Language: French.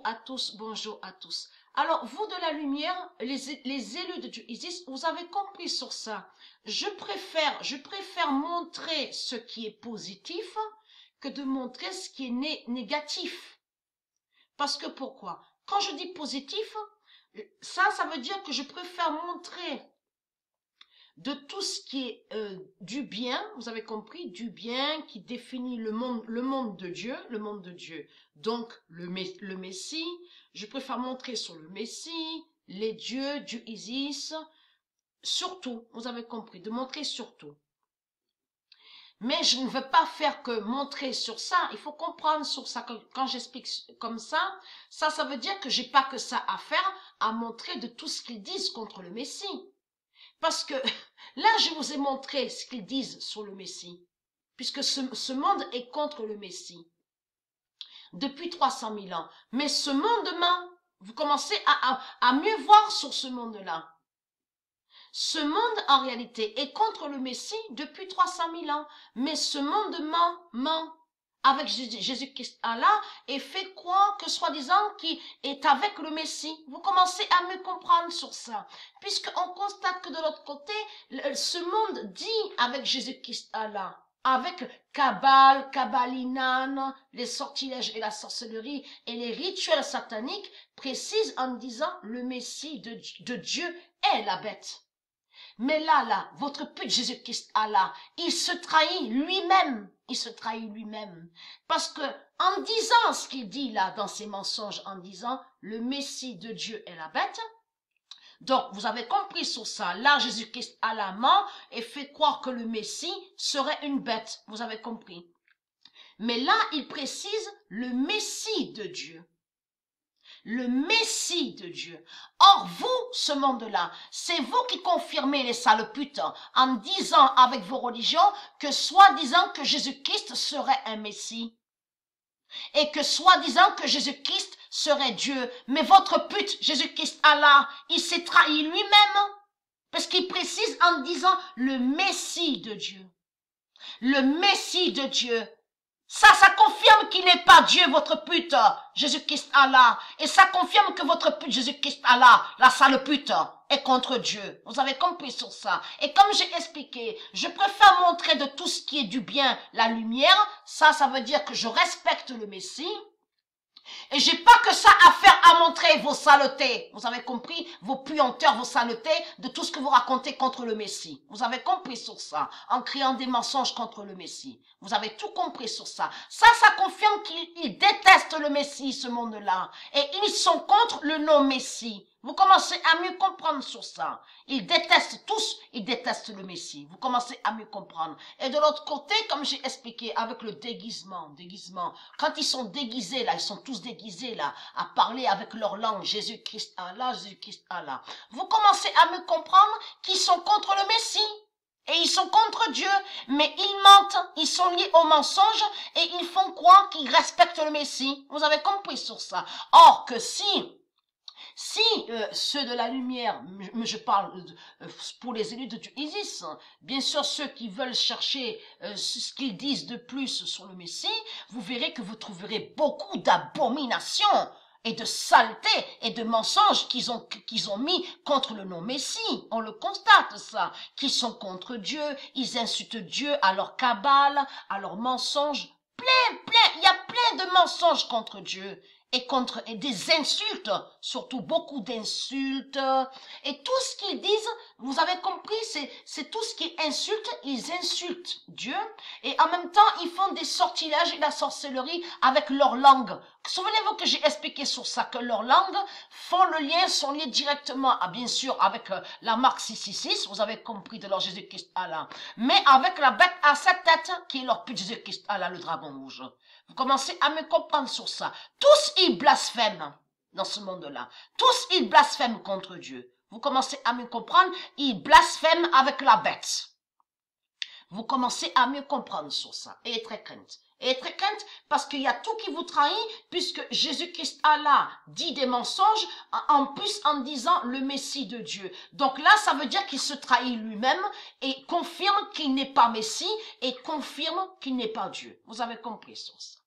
à tous, bonjour à tous. Alors, vous de la lumière, les élus de Dieu, Isis, vous avez compris sur ça. Je préfère montrer ce qui est positif que de montrer ce qui est négatif. Parce que pourquoi? Quand je dis positif, ça veut dire que je préfère montrer de tout ce qui est du bien, vous avez compris, du bien qui définit le monde de Dieu, donc le Messie. Je préfère montrer sur le Messie, les dieux, du Isis, surtout, vous avez compris, de montrer surtout. Mais je ne veux pas faire que montrer sur ça, il faut comprendre sur ça, que quand j'explique comme ça veut dire que j'ai pas que ça à faire, à montrer de tout ce qu'ils disent contre le Messie. Parce que là, je vous ai montré ce qu'ils disent sur le Messie, puisque ce monde est contre le Messie depuis 300 000 ans. Mais ce monde-là, vous commencez à mieux voir sur ce monde-là. Ce monde, en réalité, est contre le Messie depuis 300 000 ans. Mais ce monde ment avec Jésus-Christ Allah et fait croire que soi-disant qui est avec le Messie. Vous commencez à me comprendre sur ça. Puisqu'on constate que de l'autre côté, ce monde dit avec Jésus-Christ Allah, avec Kabbalinan, les sortilèges et la sorcellerie et les rituels sataniques, précise en disant le Messie de Dieu est la bête. Mais là, votre pute Jésus-Christ Allah, il se trahit lui-même. Il se trahit lui-même. Parce que, en disant ce qu'il dit là, dans ses mensonges, en disant, le Messie de Dieu est la bête. Donc, vous avez compris sur ça. Là, Jésus-Christ Allah ment et fait croire que le Messie serait une bête. Vous avez compris. Mais là, il précise le Messie de Dieu. Le Messie de Dieu. Or, vous, ce monde-là, c'est vous qui confirmez les sales putes en disant avec vos religions que soi-disant que Jésus-Christ serait un Messie. Et que soi-disant que Jésus-Christ serait Dieu. Mais votre pute, Jésus-Christ Allah, il s'est trahi lui-même. Parce qu'il précise en disant le Messie de Dieu. Le Messie de Dieu. Ça confirme qu'il n'est pas Dieu, votre pute, Jésus-Christ Allah. Et ça confirme que votre pute, Jésus-Christ Allah, la sale pute, est contre Dieu. Vous avez compris sur ça. Et comme j'ai expliqué, je préfère montrer de tout ce qui est du bien la lumière. Ça veut dire que je respecte le Messie. Et j'ai pas que ça à faire à montrer vos saletés. Vous avez compris? Vos puanteurs, vos saletés, de tout ce que vous racontez contre le Messie. Vous avez compris sur ça, en criant des mensonges contre le Messie. Vous avez tout compris sur ça. Ça confirme qu'ils détestent le Messie, ce monde-là. Et ils sont contre le non-Messie. Vous commencez à mieux comprendre sur ça. Ils détestent tous, ils détestent le Messie. Vous commencez à mieux comprendre. Et de l'autre côté, comme j'ai expliqué, avec le déguisement, quand ils sont déguisés là, ils sont tous déguisés là, à parler avec leur langue, Jésus-Christ Allah, Jésus-Christ Allah. Vous commencez à me comprendre qu'ils sont contre le Messie. Et ils sont contre Dieu, mais ils mentent, ils sont liés au mensonge et ils font croire qu'ils respectent le Messie. Vous avez compris sur ça. Or que si ceux de la lumière, je parle pour les élus de Dieu, Isis, bien sûr ceux qui veulent chercher ce qu'ils disent de plus sur le Messie, vous verrez que vous trouverez beaucoup d'abominations et de saletés et de mensonges qu'ils ont mis contre le non-Messie. On le constate ça, qu'ils sont contre Dieu, ils insultent Dieu à leur cabale, à leurs mensonges, il y a plein de mensonges contre Dieu. Et des insultes, surtout beaucoup d'insultes, et tout ce qu'ils disent, vous avez compris, c'est tout ce qui insulte, ils insultent Dieu, et en même temps, ils font des sortilèges et de la sorcellerie avec leur langue. Souvenez-vous que j'ai expliqué sur ça, que leur langue sont liés directement, bien sûr, avec la marque 666, vous avez compris de leur Jésus-Christ Allah, mais avec la bête à 7 têtes, qui est leur pute Jésus-Christ Allah, le dragon rouge. Vous commencez à me comprendre sur ça. Tous ils blasphèment dans ce monde-là. Tous ils blasphèment contre Dieu. Vous commencez à me comprendre, ils blasphèment avec la bête. Vous commencez à mieux comprendre sur ça. Et très crainte. Et très crainte parce qu'il y a tout qui vous trahit puisque Jésus-Christ Allah dit des mensonges en plus en disant le Messie de Dieu. Donc là, ça veut dire qu'il se trahit lui-même et confirme qu'il n'est pas Messie et confirme qu'il n'est pas Dieu. Vous avez compris sur ça.